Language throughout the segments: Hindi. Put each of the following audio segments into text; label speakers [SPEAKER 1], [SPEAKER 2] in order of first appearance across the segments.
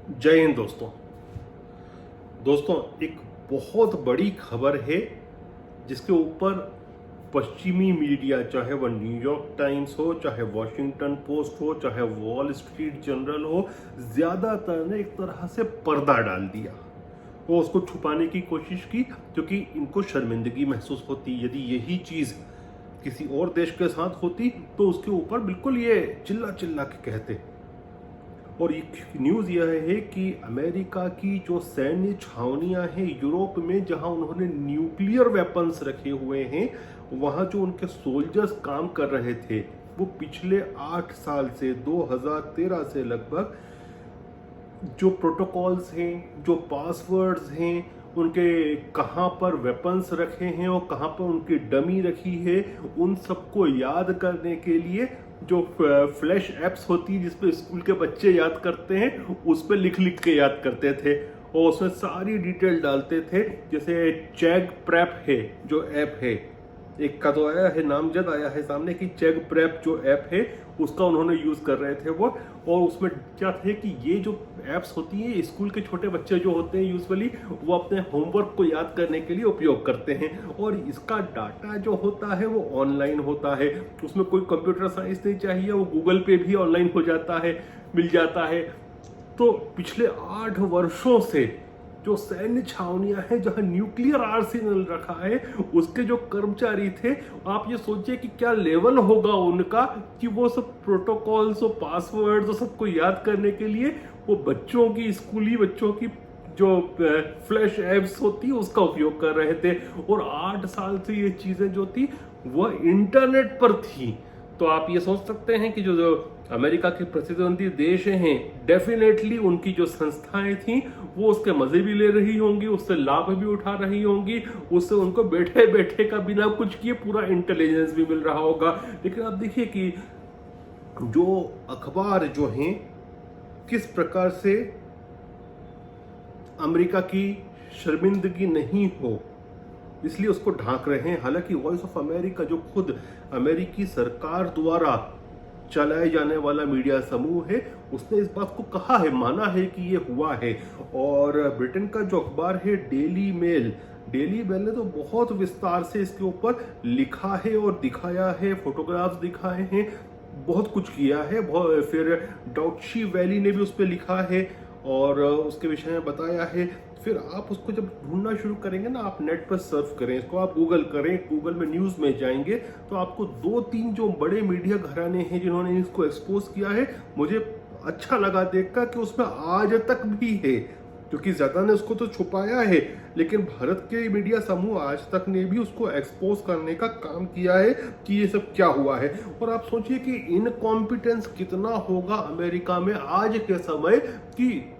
[SPEAKER 1] जय हिंद दोस्तों। एक बहुत बड़ी खबर है जिसके ऊपर पश्चिमी मीडिया, चाहे वह न्यूयॉर्क टाइम्स हो, चाहे वॉशिंगटन पोस्ट हो, चाहे वॉल स्ट्रीट जर्नल हो, ज़्यादातर ने एक तरह से पर्दा डाल दिया। वो उसको छुपाने की कोशिश की क्योंकि इनको शर्मिंदगी महसूस होती। यदि यही चीज़ किसी और देश के साथ होती तो उसके ऊपर बिल्कुल ये चिल्ला चिल्ला के कहते। और एक न्यूज़ यह है कि अमेरिका की जो सैन्य छावनियां हैं यूरोप में, जहां उन्होंने न्यूक्लियर वेपन्स रखे हुए हैं, वहां जो उनके सोल्जर्स काम कर रहे थे वो पिछले 8 साल से 2013 से लगभग जो प्रोटोकॉल्स हैं, जो पासवर्ड्स हैं, उनके कहाँ पर वेपन्स रखे हैं और कहाँ पर उनकी डमी रखी है, उन सबको याद करने के लिए जो फ्लैश एप्स होती है जिसपे स्कूल के बच्चे याद करते हैं, उस पर लिख लिख के याद करते थे और उसमें सारी डिटेल डालते थे। जैसे चेक प्रेप है जो ऐप है, एक का तो आया है, नामजद आया है सामने कि चेक प्रेप जो ऐप है उसका उन्होंने यूज़ कर रहे थे वो। और उसमें क्या थे कि ये जो ऐप्स होती हैं, स्कूल के छोटे बच्चे जो होते हैं यूजुअली वो अपने होमवर्क को याद करने के लिए उपयोग करते हैं और इसका डाटा जो होता है वो ऑनलाइन होता है। उसमें कोई कंप्यूटर साइंस नहीं चाहिए, वो गूगल पे भी ऑनलाइन हो जाता है, मिल जाता है। तो पिछले 8 वर्षों से जो सैन्य छावनियां हैं जहां न्यूक्लियर आर्सेनल रखा है, उसके जो कर्मचारी थे, आप ये सोचिए कि क्या लेवल होगा उनका कि वो सब प्रोटोकॉल्स और पासवर्ड्स और सबको याद करने के लिए वो बच्चों की, स्कूली बच्चों की जो फ्लैश एप्स होती है उसका उपयोग कर रहे थे। और 8 साल से ये चीजें जो थी वह इंटरनेट पर थी। तो आप ये सोच सकते हैं कि जो अमेरिका के प्रतिद्वंदी देश हैं, डेफिनेटली उनकी जो संस्थाएं थी वो उसके मजे भी ले रही होंगी, उससे लाभ भी उठा रही होंगी, उससे उनको बैठे बैठे का बिना कुछ किए पूरा इंटेलिजेंस भी मिल रहा होगा। लेकिन आप देखिए कि जो अखबार जो हैं किस प्रकार से अमेरिका की शर्मिंदगी नहीं हो इसलिए उसको ढांक रहे हैं। हालांकि वॉइस ऑफ अमेरिका जो खुद अमेरिकी सरकार द्वारा चलाए जाने वाला मीडिया समूह है, उसने इस बात को कहा है, माना है कि ये हुआ है। और ब्रिटेन का जो अखबार है डेली मेल ने तो बहुत विस्तार से इसके ऊपर लिखा है और दिखाया है, फोटोग्राफ्स दिखाए हैं, बहुत कुछ किया है। फिर डाउची वैली ने भी उस पर लिखा है और उसके विषय में बताया है। फिर आप उसको जब ढूंढना शुरू करेंगे ना, आप नेट पर सर्फ करें इसको, आप गूगल करें, गूगल में न्यूज़ में जाएंगे तो आपको 2-3 जो बड़े मीडिया घराने हैं जिन्होंने इसको एक्सपोज किया है, मुझे अच्छा लगा देखकर कि उसमें आज तक भी है, क्योंकि ज़्यादा ने उसको तो छुपाया है लेकिन भारत के मीडिया समूह आज तक ने भी उसको एक्सपोज करने का काम किया है कि ये सब क्या हुआ है। और आप सोचिए कि इनकॉम्पिटेंस कितना होगा अमेरिका में आज के समय कि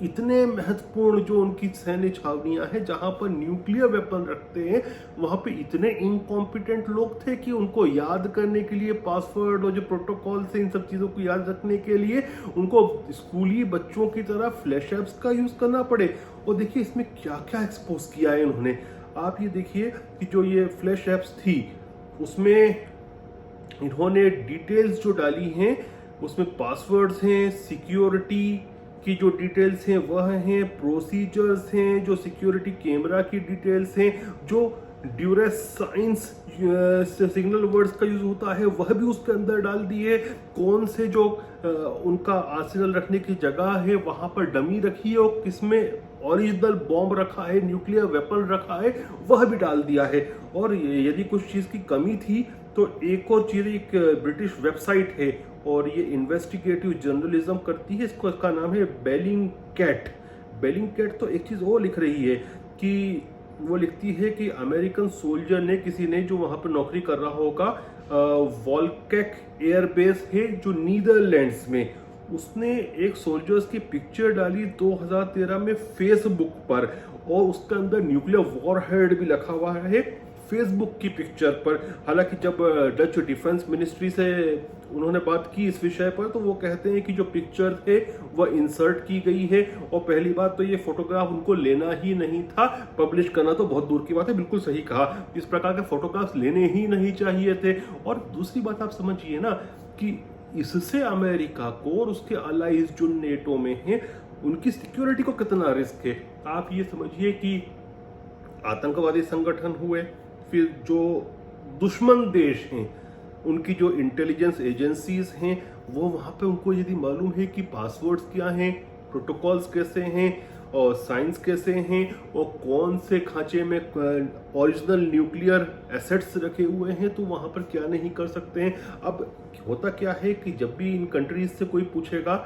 [SPEAKER 1] इतने महत्वपूर्ण जो उनकी सैन्य छावनियां हैं जहां पर न्यूक्लियर वेपन रखते हैं, वहां पे इतने इनकॉम्पिटेंट लोग थे कि उनको याद करने के लिए पासवर्ड और जो प्रोटोकॉल से इन सब चीजों को याद रखने के लिए उनको स्कूली बच्चों की तरह फ्लैश एप्स का यूज करना पड़े। और देखिए इसमें क्या क्या एक्सपोज किया है इन्होंने। आप ये देखिए कि जो ये फ्लैश एप्स थी उसमें इन्होंने डिटेल्स जो डाली हैं उसमें पासवर्ड्स हैं, सिक्योरिटी की जो डिटेल्स हैं वह हैं, प्रोसीजर्स हैं, जो सिक्योरिटी कैमरा की डिटेल्स हैं, जो ड्यूरेस साइंस सिग्नल वर्ड्स का यूज होता है वह भी उसके अंदर डाल दिए। कौन से जो उनका आर्सेनल रखने की जगह है वहां पर डमी रखी है और किसमें ओरिजिनल बॉम्ब रखा है, न्यूक्लियर वेपन रखा है, वह भी डाल दिया है। और यदि कुछ चीज की कमी थी तो एक और चीज, एक ब्रिटिश वेबसाइट है और ये इन्वेस्टिगेटिव जर्नलिज्म करती है, इसका नाम है बेलिंगकैट। तो एक चीज और लिख रही है कि वो लिखती है कि अमेरिकन सोल्जर ने, किसी ने जो वहां पर नौकरी कर रहा होगा, वॉल्केक एयरबेस है जो नीदरलैंड्स में, उसने एक सोल्जर्स की पिक्चर डाली 2013 में फेसबुक पर और उसके अंदर न्यूक्लियर वॉरहेड भी लिखा हुआ है फेसबुक की पिक्चर पर। हालांकि जब डच डिफेंस मिनिस्ट्री से उन्होंने बात की इस विषय पर तो वो कहते हैं कि जो पिक्चर थे वह इंसर्ट की गई है और पहली बात तो ये फोटोग्राफ उनको लेना ही नहीं था, पब्लिश करना तो बहुत दूर की बात है। बिल्कुल सही कहा, इस प्रकार के फोटोग्राफ्स लेने ही नहीं चाहिए थे। और दूसरी बात आप समझिए ना कि इससे अमेरिका को और उसके अलाइज जो नेटो में हैं उनकी सिक्योरिटी को कितना रिस्क है। आप ये समझिए कि आतंकवादी संगठन हुए, फिर जो दुश्मन देश हैं उनकी जो इंटेलिजेंस एजेंसीज हैं वो वहाँ पे उनको यदि मालूम है कि पासवर्ड्स क्या हैं, प्रोटोकॉल्स कैसे हैं और साइंस कैसे हैं और कौन से खांचे में ओरिजिनल न्यूक्लियर एसेट्स रखे हुए हैं, तो वहाँ पर क्या नहीं कर सकते हैं। अब होता क्या है कि जब भी इन कंट्रीज से कोई पूछेगा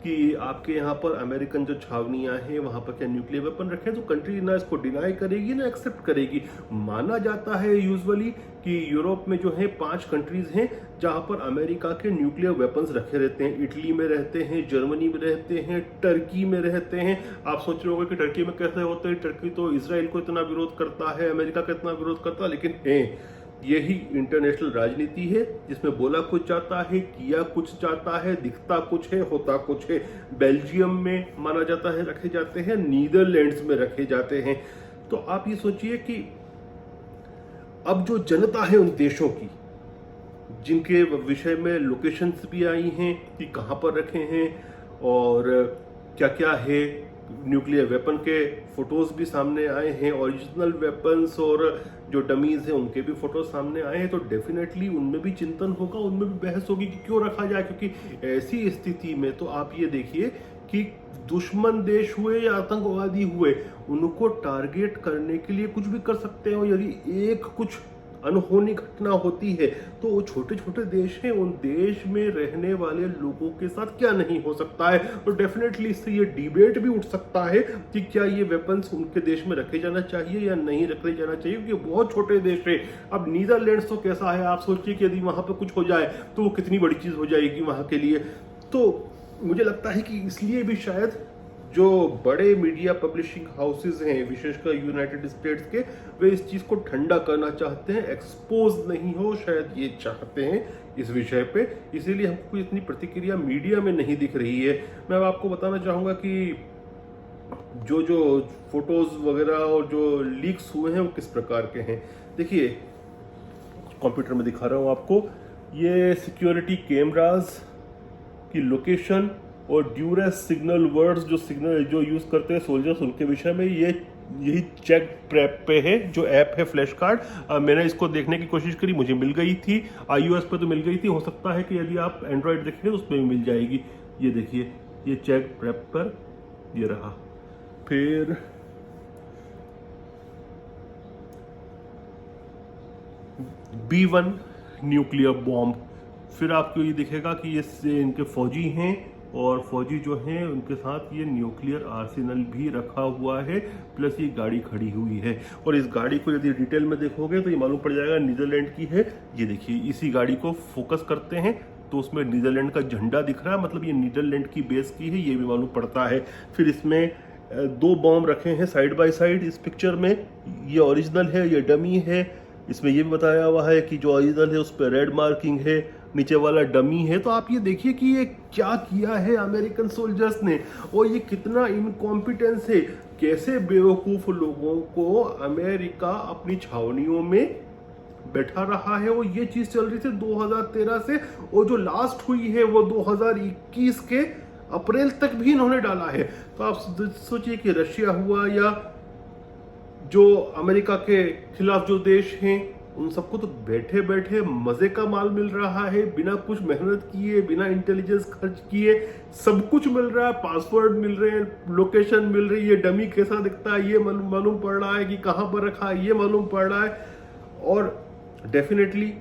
[SPEAKER 1] कि आपके यहाँ पर अमेरिकन जो छावनियां हैं वहाँ पर क्या न्यूक्लियर वेपन रखे हैं, तो कंट्री ना इसको डिनाई करेगी ना एक्सेप्ट करेगी। माना जाता है यूजुअली कि यूरोप में जो है 5 कंट्रीज हैं जहाँ पर अमेरिका के न्यूक्लियर वेपन्स रखे रहते हैं। इटली में रहते हैं, जर्मनी में रहते हैं, टर्की में रहते हैं। आप सोच रहे होंगे कि टर्की में कैसे होते हैं, टर्की तो इसराइल को इतना विरोध करता है, अमेरिका का इतना विरोध करता है, लेकिन है यही इंटरनेशनल राजनीति है जिसमें बोला कुछ जाता है, किया कुछ जाता है, दिखता कुछ है, होता कुछ है। बेल्जियम में माना जाता है रखे जाते हैं, नीदरलैंड्स में रखे जाते हैं। तो आप ये सोचिए कि अब जो जनता है उन देशों की, जिनके विषय में लोकेशंस भी आई हैं कि कहाँ पर रखे हैं और क्या क्या है, न्यूक्लियर वेपन के फोटोज भी सामने आए हैं, ओरिजिनल वेपन्स और जो डमीज हैं उनके भी फोटो सामने आए हैं। तो डेफिनेटली उनमें भी चिंतन होगा, उनमें भी बहस होगी कि क्यों रखा जाए, क्योंकि ऐसी स्थिति में तो आप ये देखिए कि दुश्मन देश हुए या आतंकवादी हुए, उनको टारगेट करने के लिए कुछ भी कर सकते हैं। और यदि एक कुछ अनहोनी घटना होती है तो वो छोटे छोटे देश हैं, उन देश में रहने वाले लोगों के साथ क्या नहीं हो सकता है। तो डेफिनेटली इससे ये डिबेट भी उठ सकता है कि क्या ये वेपन्स उनके देश में रखे जाना चाहिए या नहीं रखे जाना चाहिए, क्योंकि बहुत छोटे देश है। अब नीदरलैंड्स तो कैसा है, आप सोचिए कि यदि वहां पर कुछ हो जाए तो वो कितनी बड़ी चीज हो जाएगी वहां के लिए। तो मुझे लगता है कि इसलिए भी शायद जो बड़े मीडिया पब्लिशिंग हाउसेज हैं, विशेषकर यूनाइटेड स्टेट्स के, वे इस चीज को ठंडा करना चाहते हैं, एक्सपोज नहीं हो, शायद ये चाहते हैं इस विषय पे। इसीलिए हमको कोई इतनी प्रतिक्रिया मीडिया में नहीं दिख रही है। मैं अब आपको बताना चाहूंगा कि जो जो फोटोज वगैरह और जो लीक्स हुए हैं वो किस प्रकार के हैं। देखिए कंप्यूटर में दिखा रहा हूं आपको, ये सिक्योरिटी कैमरास की लोकेशन और ड्यूरेस सिग्नल वर्ड्स जो यूज करते हैं सोल्जर्स, उनके विषय में यही चेक प्रेप पे है, जो ऐप है फ्लैश कार्ड। मैंने इसको देखने की कोशिश करी, मुझे मिल गई थी, iOS पे तो मिल गई थी, हो सकता है कि यदि आप एंड्रॉयड देखेंगे तो उसमें भी मिल जाएगी। ये देखिए, ये चेक प्रेप पर ये रहा। फिर B1 न्यूक्लियर बॉम्ब, फिर आपको ये दिखेगा कि ये इनके फौजी हैं और फौजी जो हैं उनके साथ ये न्यूक्लियर आर्सेनल भी रखा हुआ है, प्लस ये गाड़ी खड़ी हुई है। और इस गाड़ी को यदि डिटेल में देखोगे तो ये मालूम पड़ जाएगा नीदरलैंड की है। ये देखिए, इसी गाड़ी को फोकस करते हैं तो उसमें नीदरलैंड का झंडा दिख रहा है, मतलब ये नीदरलैंड की बेस की है, ये भी मालूम पड़ता है। फिर इसमें 2 बॉम्ब रखे हैं साइड बाय साइड इस पिक्चर में, ये ओरिजिनल है, ये डमी है। इसमें ये भी बताया हुआ है कि जो ओरिजिनल है उस पर रेड मार्किंग है, नीचे वाला डमी है। तो आप ये देखिए कि ये क्या किया है अमेरिकन सोल्जर्स ने, और ये कितना इनकॉम्पिटेंस है। कैसे बेवकूफ लोगों को अमेरिका अपनी छावनियों में बैठा रहा है। और ये चीज चल रही थी 2013 से, और जो लास्ट हुई है वो 2021 के अप्रैल तक भी इन्होंने डाला है। तो आप सोचिए कि रशिया हुआ या जो अमेरिका के खिलाफ जो देश हैं, उन सबको तो बैठे बैठे मजे का माल मिल रहा है, बिना कुछ मेहनत किए, बिना इंटेलिजेंस खर्च किए सब कुछ मिल रहा है। पासवर्ड मिल रहे हैं, लोकेशन मिल रही है, डमी कैसा दिखता है ये मालूम पड़ रहा है, कि कहाँ पर रखा है ये मालूम पड़ रहा है। और डेफिनेटली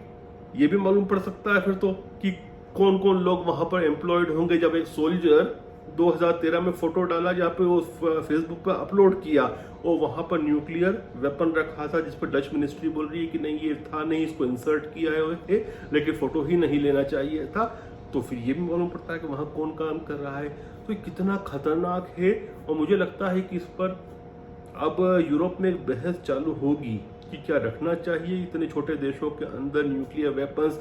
[SPEAKER 1] ये भी मालूम पड़ सकता है फिर तो कि कौन कौन लोग वहां पर एम्प्लॉयड होंगे। जब एक सोल्जर 2013 में फोटो डाला जहाँ पे वो फेसबुक पे अपलोड किया, और वहां पर न्यूक्लियर वेपन रखा था, जिस पर डच मिनिस्ट्री बोल रही है कि नहीं ये था नहीं, इसको इंसर्ट किया है, लेकिन फोटो ही नहीं लेना चाहिए था। तो फिर ये भी मालूम पड़ता है कि वहां कौन काम कर रहा है। तो ये कितना खतरनाक है। और मुझे लगता है कि इस पर अब यूरोप में एक बहस चालू होगी कि क्या रखना चाहिए इतने छोटे देशों के अंदर न्यूक्लियर वेपन्स।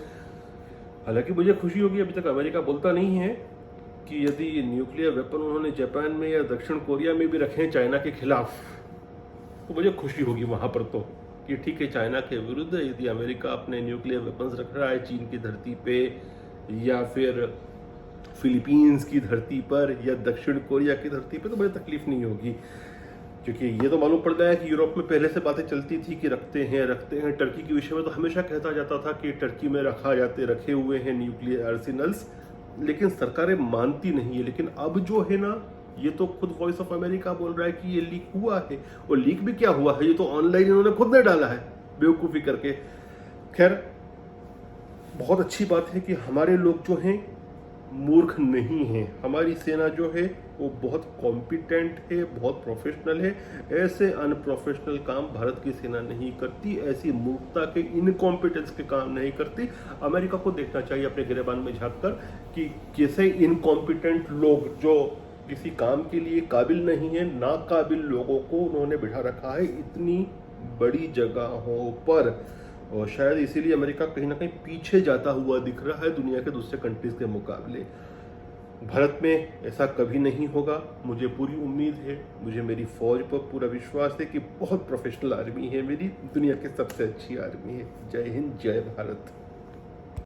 [SPEAKER 1] हालांकि मुझे खुशी होगी, अभी तक अमेरिका बोलता नहीं है कि यदि न्यूक्लियर वेपन उन्होंने जापान में या दक्षिण कोरिया में भी रखे हैं चाइना के खिलाफ, तो मुझे खुशी होगी वहां पर तो कि ठीक है, चाइना के विरुद्ध यदि अमेरिका अपने न्यूक्लियर वेपन्स रख रहा है चीन की धरती पे, या फिर फिलीपींस की धरती पर या दक्षिण कोरिया की धरती पर, तो मुझे तकलीफ नहीं होगी, क्योंकि ये तो मालूम पड़ता है कि यूरोप में पहले से बातें चलती थी कि रखते हैं। टर्की के विषय में तो हमेशा कहता जाता था कि टर्की में रखे हुए हैं न्यूक्लियर आर्सेनल्स, लेकिन सरकारें मानती नहीं है। लेकिन अब जो है ना, ये तो खुद वॉइस ऑफ अमेरिका बोल रहा है कि ये लीक हुआ है, और लीक भी क्या हुआ है, ये तो ऑनलाइन इन्होंने खुद ने डाला है बेवकूफ़ी करके। खैर, बहुत अच्छी बात है कि हमारे लोग जो हैं मूर्ख नहीं हैं। हमारी सेना जो है वो बहुत कॉम्पिटेंट है, बहुत प्रोफेशनल है। ऐसे अनप्रोफेशनल काम भारत की सेना नहीं करती, ऐसी मूर्खता के, इनकॉम्पिटेंस के काम नहीं करती। अमेरिका को देखना चाहिए अपने गिरेबान में झांक कर कि कैसे इनकॉम्पिटेंट लोग जो किसी काम के लिए काबिल नहीं है, नाकाबिल लोगों को उन्होंने बिठा रखा है इतनी बड़ी जगहों पर। और शायद इसीलिए अमेरिका कहीं ना कहीं पीछे जाता हुआ दिख रहा है दुनिया के दूसरे कंट्रीज के मुकाबले। भारत में ऐसा कभी नहीं होगा, मुझे पूरी उम्मीद है। मुझे मेरी फौज पर पूरा विश्वास है कि बहुत प्रोफेशनल आर्मी है मेरी, दुनिया की सबसे अच्छी आर्मी है। जय हिंद, जय भारत।